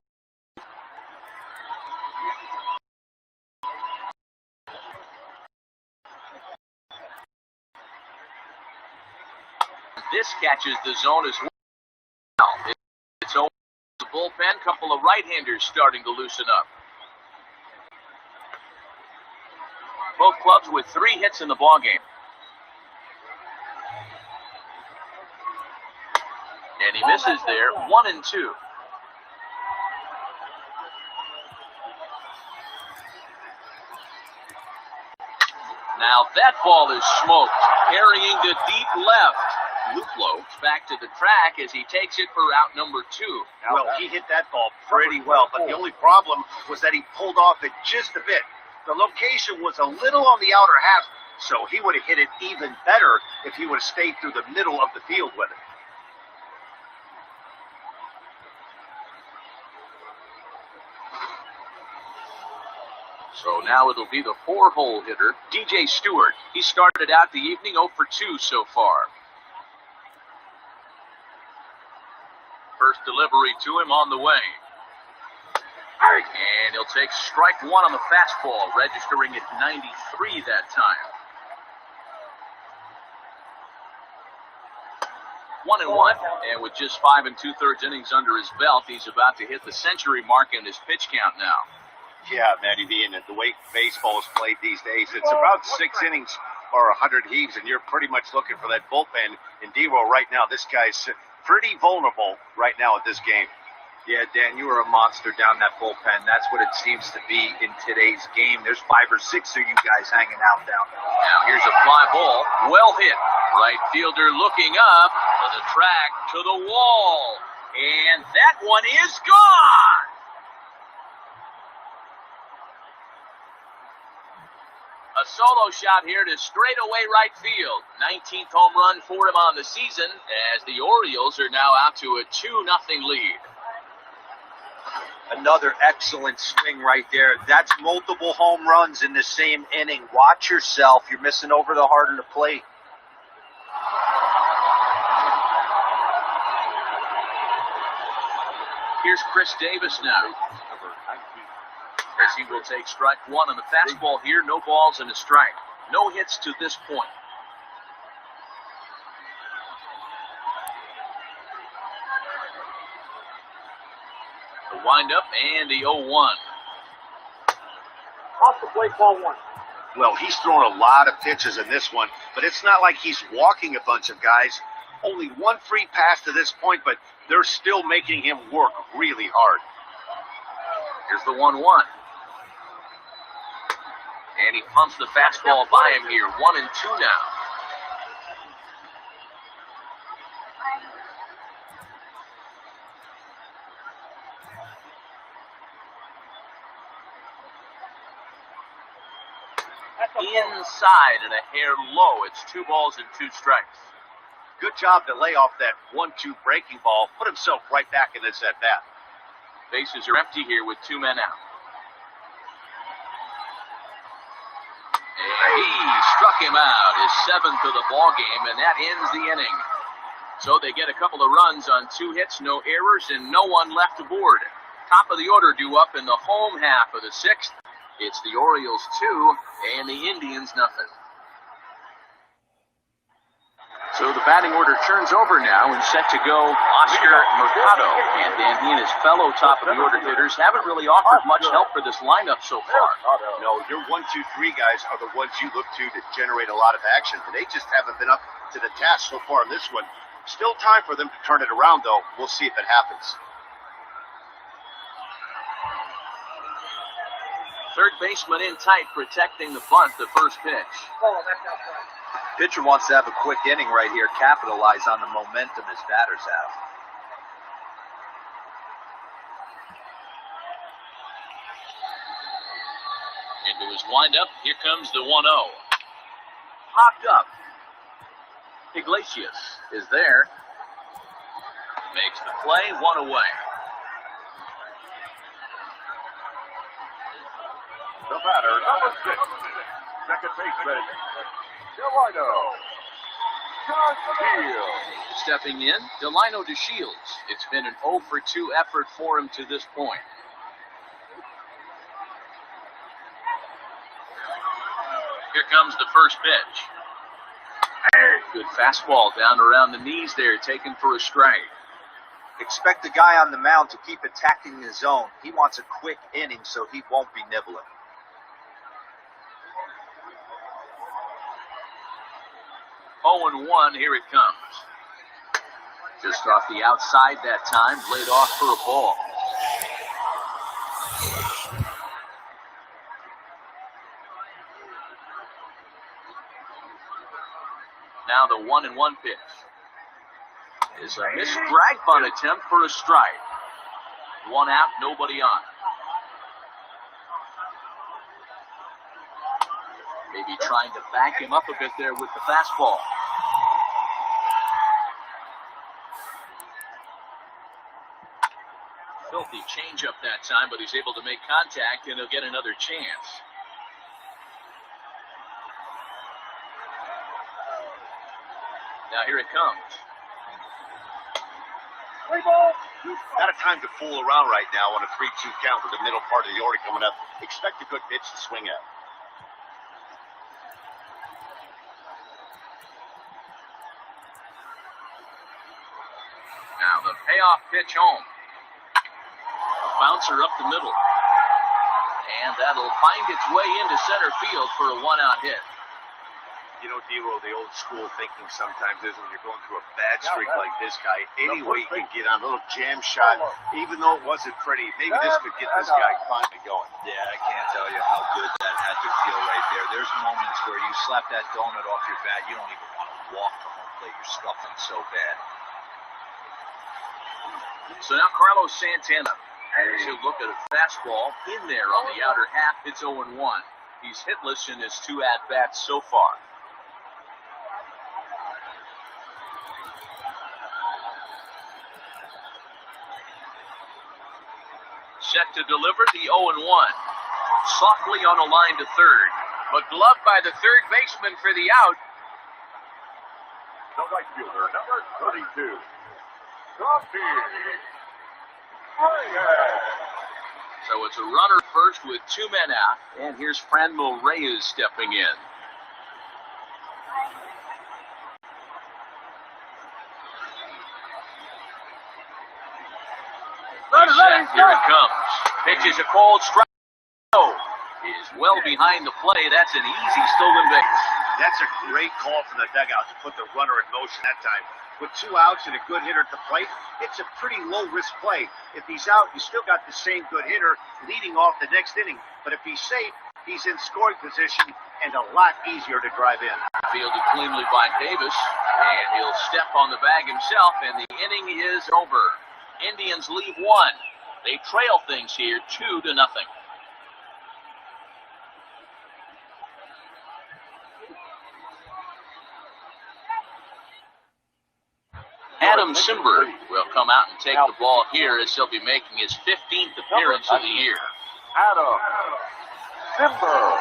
this catches the zone as well. It's over the bullpen. Couple of right-handers starting to loosen up. Both clubs with 3 hits in the ballgame. And he misses there, 1-2. Now that ball is smoked, carrying to deep left. Luplow back to the track as he takes it for out number 2. Well, he hit that ball pretty well, but the only problem was that he pulled off it just a bit. The location was a little on the outer half, so he would have hit it even better if he would have stayed through the middle of the field with it. So now it'll be the 4-hole hitter, DJ Stewart. He started out the evening 0 for 2 so far. First delivery to him on the way. And he'll take strike 1 on the fastball, registering at 93 that time. 1-1, and with just 5 2/3 innings under his belt, he's about to hit the century mark in his pitch count now. Yeah, Matty V, and the way baseball is played these days, it's about 6 innings or 100 heaves, and you're pretty much looking for that bullpen. In D-Roll right now, this guy's pretty vulnerable right now at this game. Yeah, Dan, you are a monster down that bullpen. That's what it seems to be in today's game. There's 5 or 6 of you guys hanging out down there. Now here's a fly ball, well hit. Right fielder looking up to the track, to the wall. And that one is gone! A solo shot here to straightaway right field. 19th home run for him on the season as the Orioles are now out to a 2-0 lead. Another excellent swing right there. That's multiple home runs in the same inning. Watch yourself. You're missing over the heart of the plate. Here's Chris Davis now, as he will take strike 1 on the fastball here. No balls and a strike. No hits to this point. The windup and the 0-1. Off the plate, ball 1. Well, he's thrown a lot of pitches in this one, but it's not like he's walking a bunch of guys. Only 1 free pass to this point, but they're still making him work really hard. Here's the 1-1. And he pumps the fastball by him here. 1-2 now. Inside and a hair low. It's 2 balls and 2 strikes. Good job to lay off that 1-2 breaking ball. Put himself right back in this at-bat. Bases are empty here with 2 men out. And he struck him out, his 7th of the ball game, and that ends the inning. So they get a couple of runs on 2 hits, no errors, and no one left aboard. Top of the order due up in the home half of the 6th. It's the Orioles 2 and the Indians nothing. So the batting order turns over now and set to go Oscar Mercado. And Dan, he and his fellow top of the order hitters haven't really offered much help for this lineup so far. No, your 1, 2, 3 guys are the ones you look to generate a lot of action. And they just haven't been up to the task so far in this one. Still time for them to turn it around, though. We'll see if it happens. Third baseman in tight, protecting the bunt, the first pitch. Pitcher wants to have a quick inning right here, capitalize on the momentum his batters have. Into his windup, here comes the 1-0. Popped up. Iglesias is there. Makes the play, 1 away. The batter, number 6, second baseman, Delino DeShields. Stepping in, Delino DeShields. It's been an 0 for 2 effort for him to this point. Here comes the first pitch. Good fastball down around the knees there, taken for a strike. Expect the guy on the mound to keep attacking the zone. He wants a quick inning so he won't be nibbling. Oh and 1, here it comes. Just off the outside that time, laid off for a ball. Now the 1-1 pitch is a missed drag bunt attempt for a strike. 1 out, nobody on. Maybe trying to back him up a bit there with the fastball. Filthy changeup that time, but he's able to make contact and he'll get another chance. Now here it comes. Not a time to fool around right now on a 3-2 count with the middle part of the order coming up. Expect a good pitch to swing at. Now the payoff pitch home. Bouncer up the middle. And that'll find its way into center field for a 1-out hit. You know, Dero, the old school thinking sometimes is when you're going through a bad streak like this guy, any way you can get on a little jam shot, even though it wasn't pretty, maybe this could get this guy finally going. Yeah, I can't tell you how good that had to feel right there. There's moments where you slap that donut off your bat, you don't even want to walk to home plate. You're scuffling so bad. So now Carlos Santana. He'll look at a fastball in there on the outer half. It's 0-1. He's hitless in his 2 at-bats so far. Set to deliver the 0-1. Softly on a line to third, but gloved by the third baseman for the out. The right fielder, number 32, Dusty So it's a runner first with 2 men out, and here's Franmil Reyes stepping in. Here it comes. Pitches a cold strike. Is well behind the play. That's an easy stolen base. That's a great call from the dugout to put the runner in motion that time. With 2 outs and a good hitter at the plate, it's a pretty low-risk play. If he's out, you still got the same good hitter leading off the next inning. But if he's safe, he's in scoring position and a lot easier to drive in. Fielded cleanly by Davis, and he'll step on the bag himself, and the inning is over. Indians leave 1. They trail things here 2-0. Adam Simberg will come out and take the ball here as he'll be making his 15th appearance of the year. Adam Simberg.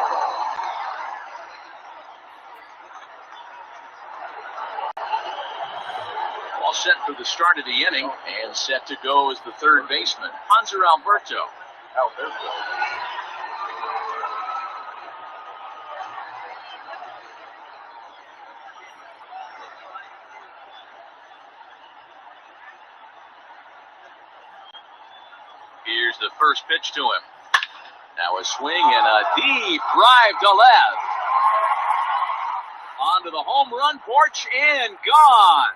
All set for the start of the inning, and set to go as the third baseman, Hanser Alberto. the first pitch to him. Now a swing and a deep drive to left. Onto the home run porch and gone.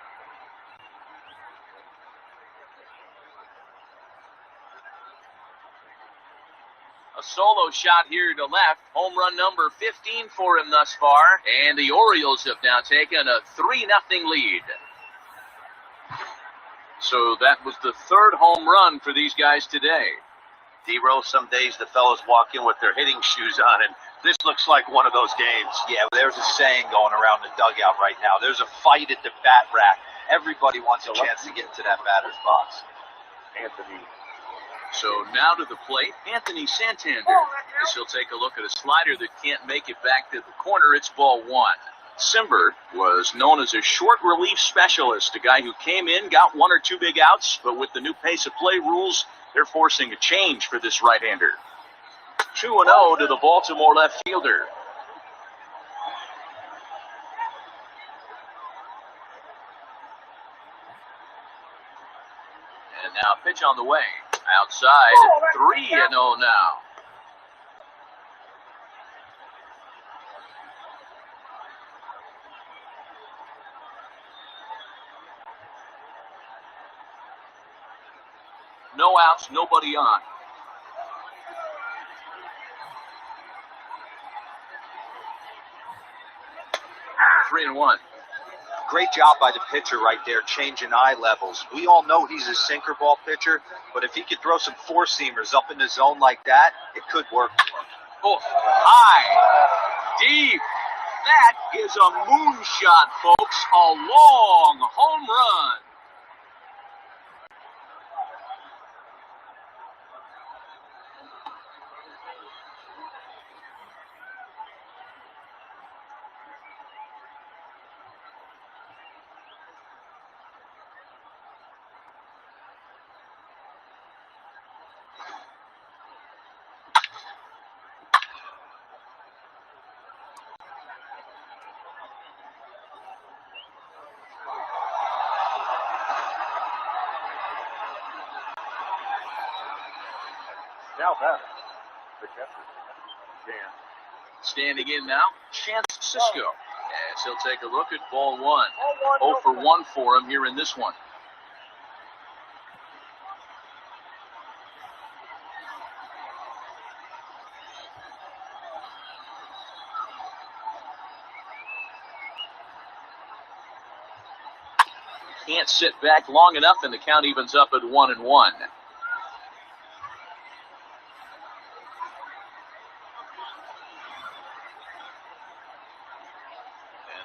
A solo shot here to left. Home run number 15 for him thus far. And the Orioles have now taken a 3-0 lead. So that was the third home run for these guys today. D-Row, some days the fellas walk in with their hitting shoes on, and this looks like one of those games. Yeah, there's a saying going around the dugout right now. There's a fight at the bat rack. Everybody wants a chance to get into that batter's box. Anthony. So now to the plate, Anthony Santander. As he'll take a look at a slider that can't make it back to the corner. It's ball one. Simber was known as a short relief specialist, a guy who came in, got one or two big outs, but with the new pace of play rules, they're forcing a change for this right-hander. 2-0 to the Baltimore left fielder. And now pitch on the way. Outside, 3-0 now. No outs, nobody on. Three and one. Great job by the pitcher right there, changing eye levels. We all know he's a sinker ball pitcher, but if he could throw some four-seamers up in the zone like that, it could work for him. Oh, high, deep. That is a moonshot, folks. A long home run. Now batter, the catcher, Dan. Standing in now, Chance Sisco. As he'll take a look at ball one. 0 for 1 for him here in this one. Can't sit back long enough, and the count evens up at 1-1.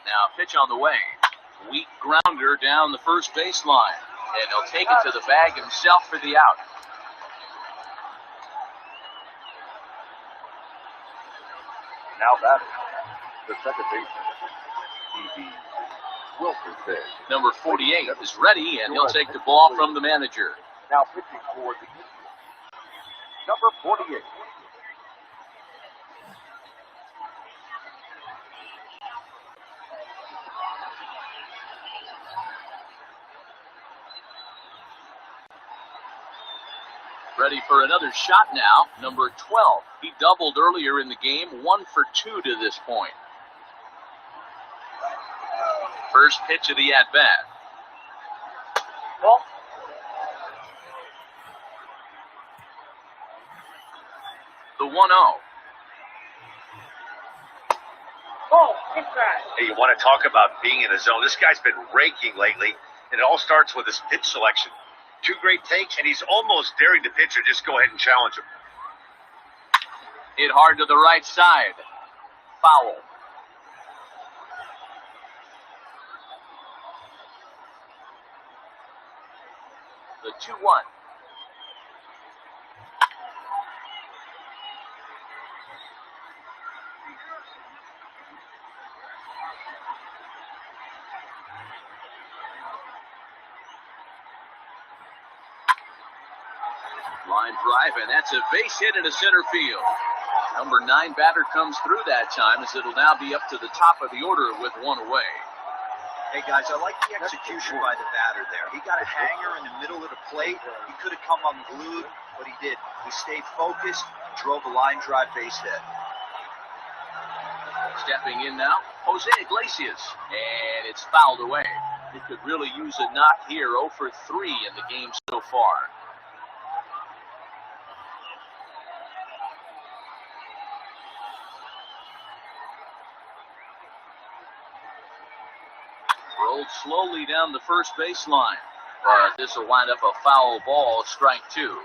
Now pitch on the way. Weak grounder down the first baseline. And he'll take it to the bag himself for the out. Now batter, the second baseman, D.B. Wilson. Number 48 is ready, and he'll take the ball from the manager. Now pitching for the Indians, number 48. Ready for another shot now, number 12. He doubled earlier in the game, 1 for 2 to this point. First pitch of the at-bat. The 1-0. Hey, you want to talk about being in a zone? This guy's been raking lately, and it all starts with his pitch selection. 2 great takes, and he's almost daring the pitcher just go ahead and challenge him. Hit hard to the right side. Foul. The 2-1. Line drive, and that's a base hit into center field. Number 9 batter comes through that time, as it'll now be up to the top of the order with 1 away. Hey, guys, I like the execution by the batter there. He got a hanger in the middle of the plate. He could have come unglued. what he did. He stayed focused, drove a line drive base hit. Stepping in now, Jose Iglesias, and it's fouled away. He could really use a knock here, 0 for 3 in the game so far. Rolled slowly down the first baseline, but this will wind up a foul ball, strike 2.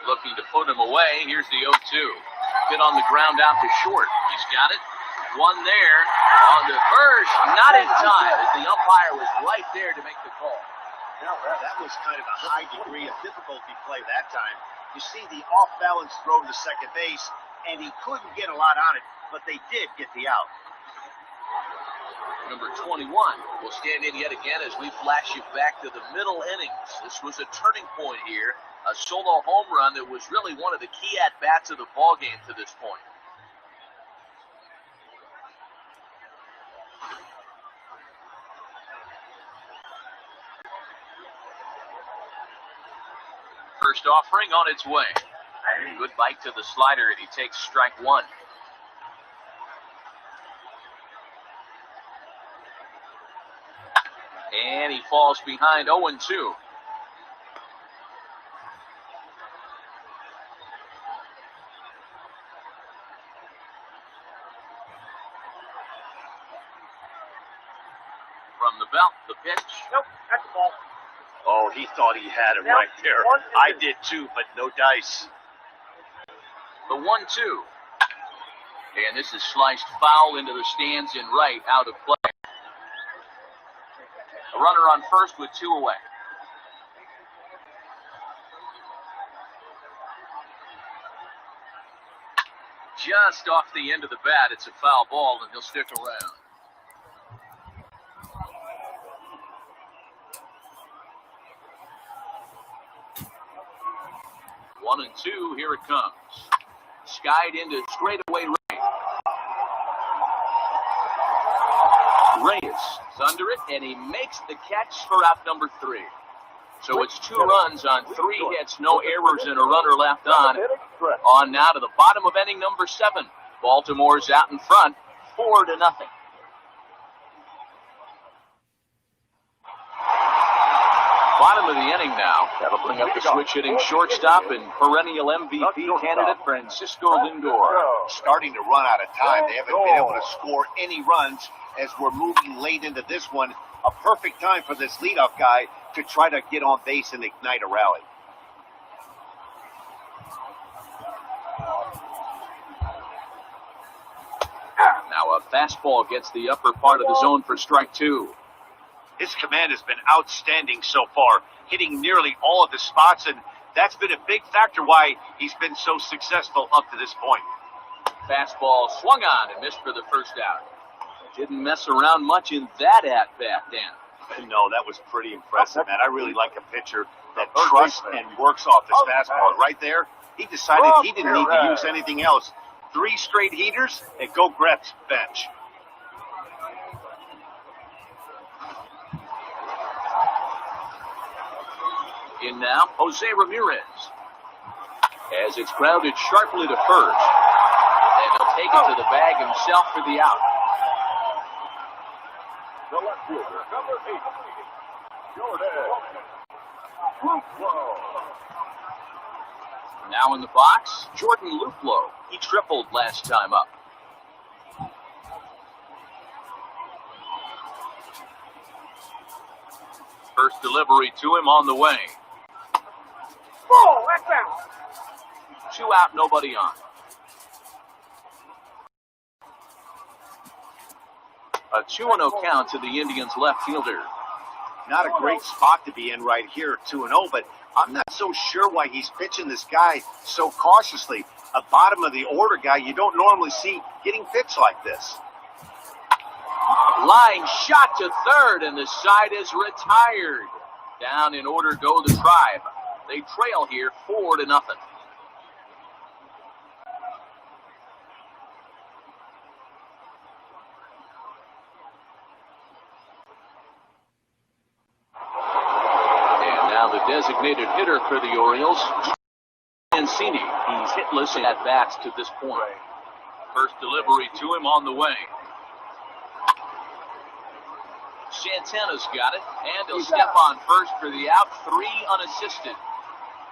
Looking to put him away. Here's the 0-2. Hit on the ground out to short. He's got it. One there on the first. Not in time, as the umpire was right there to make the call. Now, that was kind of a high degree of difficulty play that time. You see the off-balance throw to second base, and he couldn't get a lot on it, but they did get the out. Number 21 will stand in yet again as we flash you back to the middle innings. This was a turning point here. A solo home run that was really one of the key at-bats of the ballgame to this point. First offering on its way. Good bite to the slider, and he takes strike 1. And he falls behind 0-2. From the belt, the pitch. Nope, that's the ball. Oh, he thought he had him right there. I did too, but no dice. The 1-2. And this is sliced foul into the stands in right, out of play. A runner on first with 2 away. Just off the end of the bat, it's a foul ball, and he'll stick around. One and 2, here it comes. Skied into straightaway right. Reyes is under it, and he makes the catch for out number 3. So it's 2 runs on 3 hits, no errors, and a runner left on. On now to the bottom of inning number 7. Baltimore's out in front, 4-0. Bottom of the inning now. That'll bring up the switch-hitting shortstop and perennial MVP candidate Francisco Lindor. Starting to run out of time. They haven't been able to score any runs as we're moving late into this one. A perfect time for this leadoff guy to try to get on base and ignite a rally. Now a fastball gets the upper part of the zone for strike 2. His command has been outstanding so far, hitting nearly all of the spots, and that's been a big factor why he's been so successful up to this point. Fastball swung on and missed for the first out. Didn't mess around much in that at-bat, Dan. No, that was pretty impressive, man. I really like a pitcher that trusts and works off his fastball. Right there, he decided he didn't need to use anything else. 3 straight heaters, and go Gretz bench. In now, Jose Ramirez. As it's grounded sharply to first. And he'll take it to the bag himself for the out. The left fielder, number 8, Jordan Luplow. Now in the box, Jordan Luplow. He tripled last time up. First delivery to him on the way. Ball, that's out. 2 out, nobody on. A 2-0 count to the Indians' left fielder. Not a great spot to be in right here, 2-0, but I'm not so sure why he's pitching this guy so cautiously. A bottom of the order guy you don't normally see getting pitched like this. Line shot to third, and the side is retired. Down in order go the Tribe. They trail here 4-0. designated hitter for the Orioles, Mancini. He's hitless at bats to this point. First delivery to him on the way. Santana's got it, and he'll step on first for the out, 3 unassisted.